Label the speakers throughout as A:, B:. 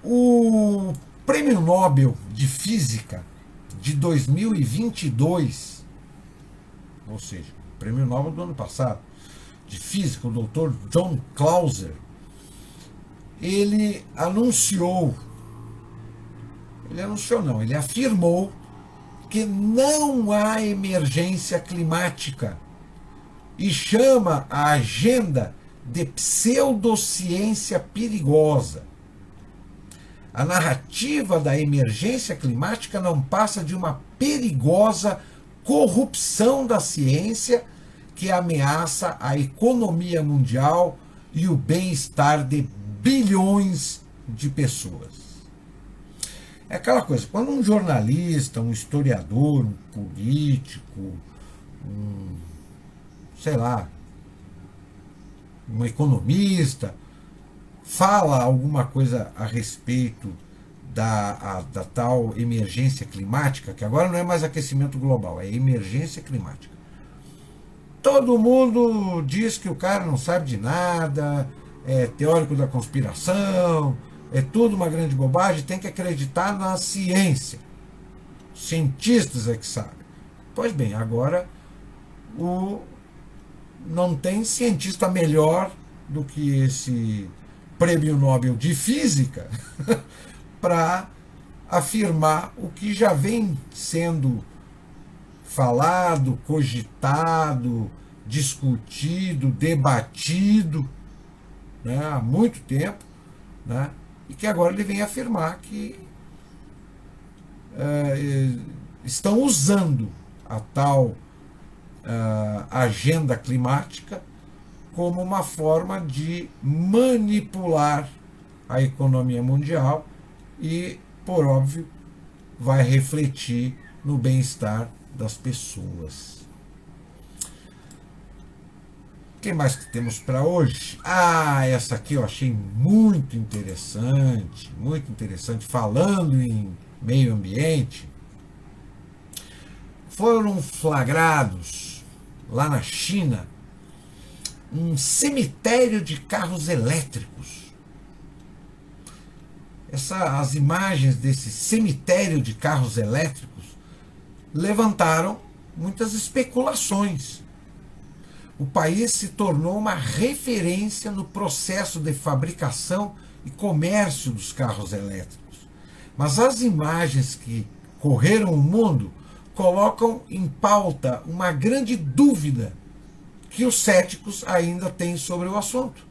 A: O Prêmio Nobel de Física de 2022, ou seja, o Prêmio Nobel do ano passado, de Física, o Dr. John Clauser, ele ele afirmou que não há emergência climática e chama a agenda de pseudociência perigosa. A narrativa da emergência climática não passa de uma perigosa corrupção da ciência que ameaça a economia mundial e o bem-estar de bilhões de pessoas. É aquela coisa, quando um jornalista, um historiador, um político, sei lá, um economista, fala alguma coisa a respeito da tal emergência climática, que agora não é mais aquecimento global, é emergência climática. Todo mundo diz que o cara não sabe de nada, é teórico da conspiração, é tudo uma grande bobagem, tem que acreditar na ciência. Os cientistas é que sabem. Pois bem, agora não tem cientista melhor do que esse Prêmio Nobel de Física para afirmar o que já vem sendo falado, cogitado, discutido, debatido, né, há muito tempo, né, e que agora ele vem afirmar que estão usando a tal agenda climática como uma forma de manipular a economia mundial e, por óbvio, vai refletir no bem-estar das pessoas. O que mais que temos para hoje? Essa aqui eu achei muito interessante, falando em meio ambiente. Foram flagrados lá na China um cemitério de carros elétricos. As imagens desse cemitério de carros elétricos levantaram muitas especulações. O país se tornou uma referência no processo de fabricação e comércio dos carros elétricos. Mas as imagens que correram o mundo colocam em pauta uma grande dúvida que os céticos ainda têm sobre o assunto.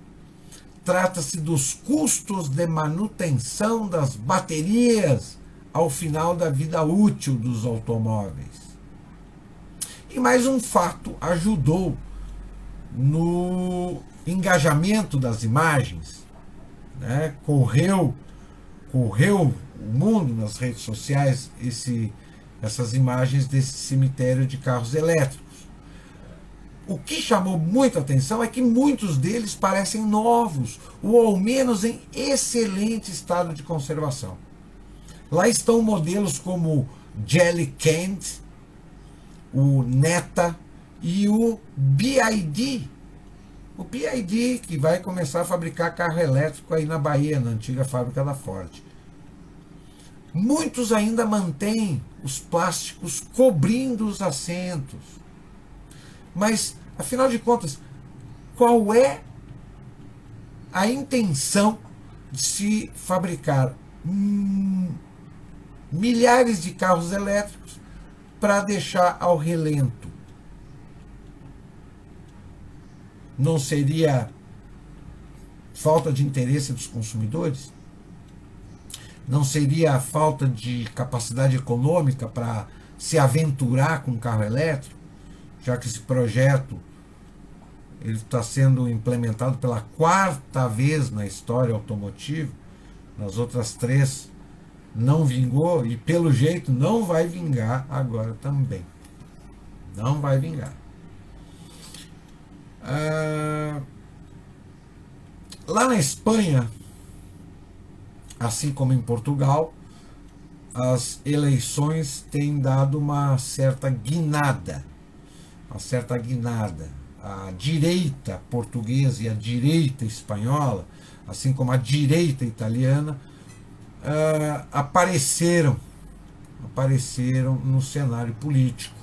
A: Trata-se dos custos de manutenção das baterias ao final da vida útil dos automóveis. E mais um fato ajudou no engajamento das imagens, né? Correu o mundo nas redes sociais essas imagens desse cemitério de carros elétricos. O que chamou muita atenção é que muitos deles parecem novos, ou ao menos em excelente estado de conservação. Lá estão modelos como o Jellycant, o Neta e o BYD. O BYD que vai começar a fabricar carro elétrico aí na Bahia, na antiga fábrica da Ford. Muitos ainda mantêm os plásticos cobrindo os assentos. Mas, afinal de contas, qual é a intenção de se fabricar milhares de carros elétricos para deixar ao relento? Não seria falta de interesse dos consumidores? Não seria falta de capacidade econômica para se aventurar com um carro elétrico? Já que esse projeto ele está sendo implementado pela 4ª vez na história automotiva, nas outras 3 não vingou e pelo jeito não vai vingar agora também. Não vai vingar. Lá na Espanha, assim como em Portugal, as eleições têm dado uma certa guinada. A direita portuguesa e a direita espanhola, assim como a direita italiana, apareceram no cenário político.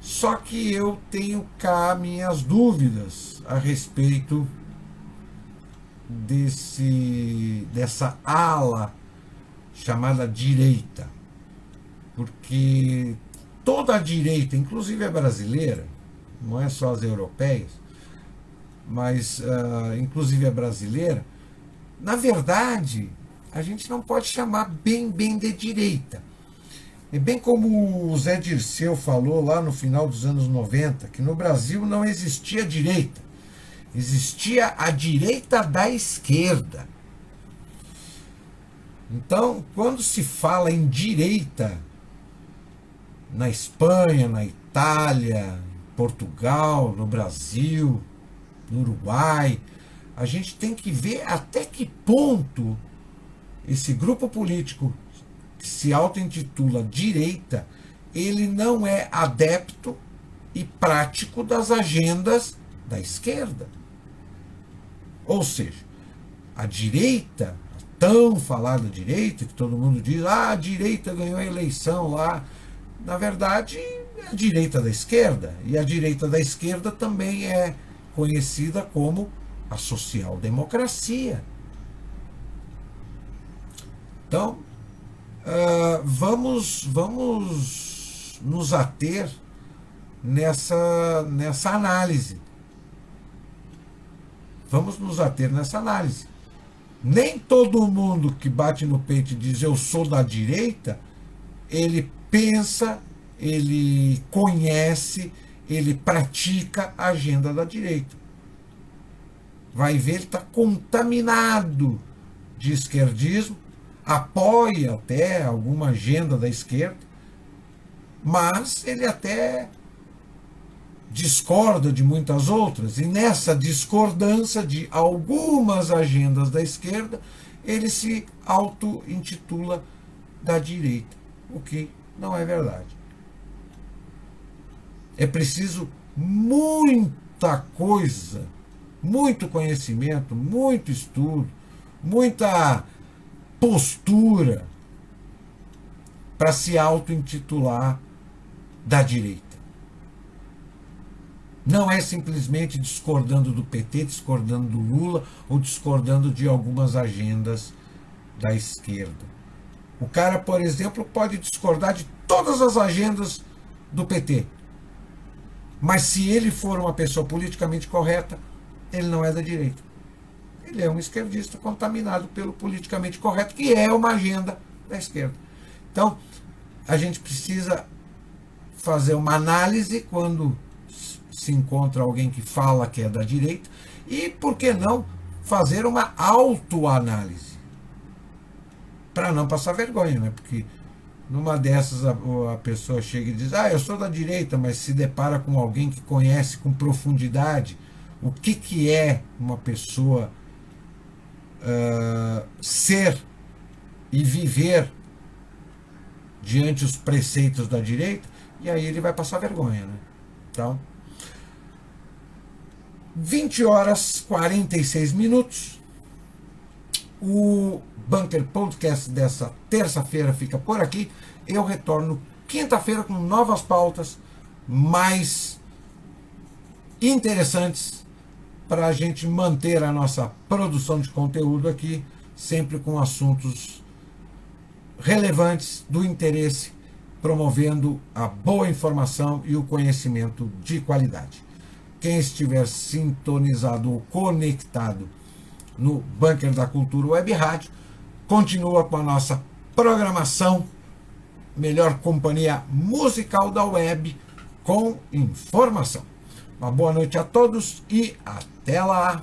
A: Só que eu tenho cá minhas dúvidas a respeito dessa ala chamada direita, porque toda a direita, inclusive a brasileira, não é só as europeias, mas inclusive a brasileira, na verdade, a gente não pode chamar bem de direita. É bem como o Zé Dirceu falou lá no final dos anos 90, que no Brasil não existia direita, existia a direita da esquerda. Então, quando se fala em direita, na Espanha, na Itália, Portugal, no Brasil, no Uruguai, a gente tem que ver até que ponto esse grupo político que se auto-intitula direita, ele não é adepto e prático das agendas da esquerda. Ou seja, a direita, a tão falada direita, que todo mundo diz, a direita ganhou a eleição lá, na verdade é a direita da esquerda, e a direita da esquerda também é conhecida como a social-democracia. Então, vamos nos ater nessa análise. Vamos nos ater nessa análise. Nem todo mundo que bate no peito e diz eu sou da direita, ele pensa, ele conhece, ele pratica a agenda da direita. Vai ver, ele está contaminado de esquerdismo, apoia até alguma agenda da esquerda, mas ele até discorda de muitas outras, e nessa discordância de algumas agendas da esquerda, ele se auto-intitula da direita, o que não é verdade. É preciso muita coisa, muito conhecimento, muito estudo, muita postura para se auto-intitular da direita. Não é simplesmente discordando do PT, discordando do Lula ou discordando de algumas agendas da esquerda. O cara, por exemplo, pode discordar de todas as agendas do PT, mas se ele for uma pessoa politicamente correta, ele não é da direita. Ele é um esquerdista contaminado pelo politicamente correto, que é uma agenda da esquerda. Então, a gente precisa fazer uma análise quando se encontra alguém que fala que é da direita, e, por que não, fazer uma autoanálise, para não passar vergonha, né? Porque numa dessas a pessoa chega e diz, eu sou da direita, mas se depara com alguém que conhece com profundidade o que é uma pessoa ser e viver diante os preceitos da direita, e aí ele vai passar vergonha, né? Então, 20h46. O Bunker Podcast dessa terça-feira fica por aqui. Eu retorno quinta-feira com novas pautas mais interessantes para a gente manter a nossa produção de conteúdo aqui, sempre com assuntos relevantes do interesse, promovendo a boa informação e o conhecimento de qualidade. Quem estiver sintonizado ou conectado no Bunker da Cultura Web Rádio, continua com a nossa programação, melhor companhia musical da web, com informação. Uma boa noite a todos e até lá!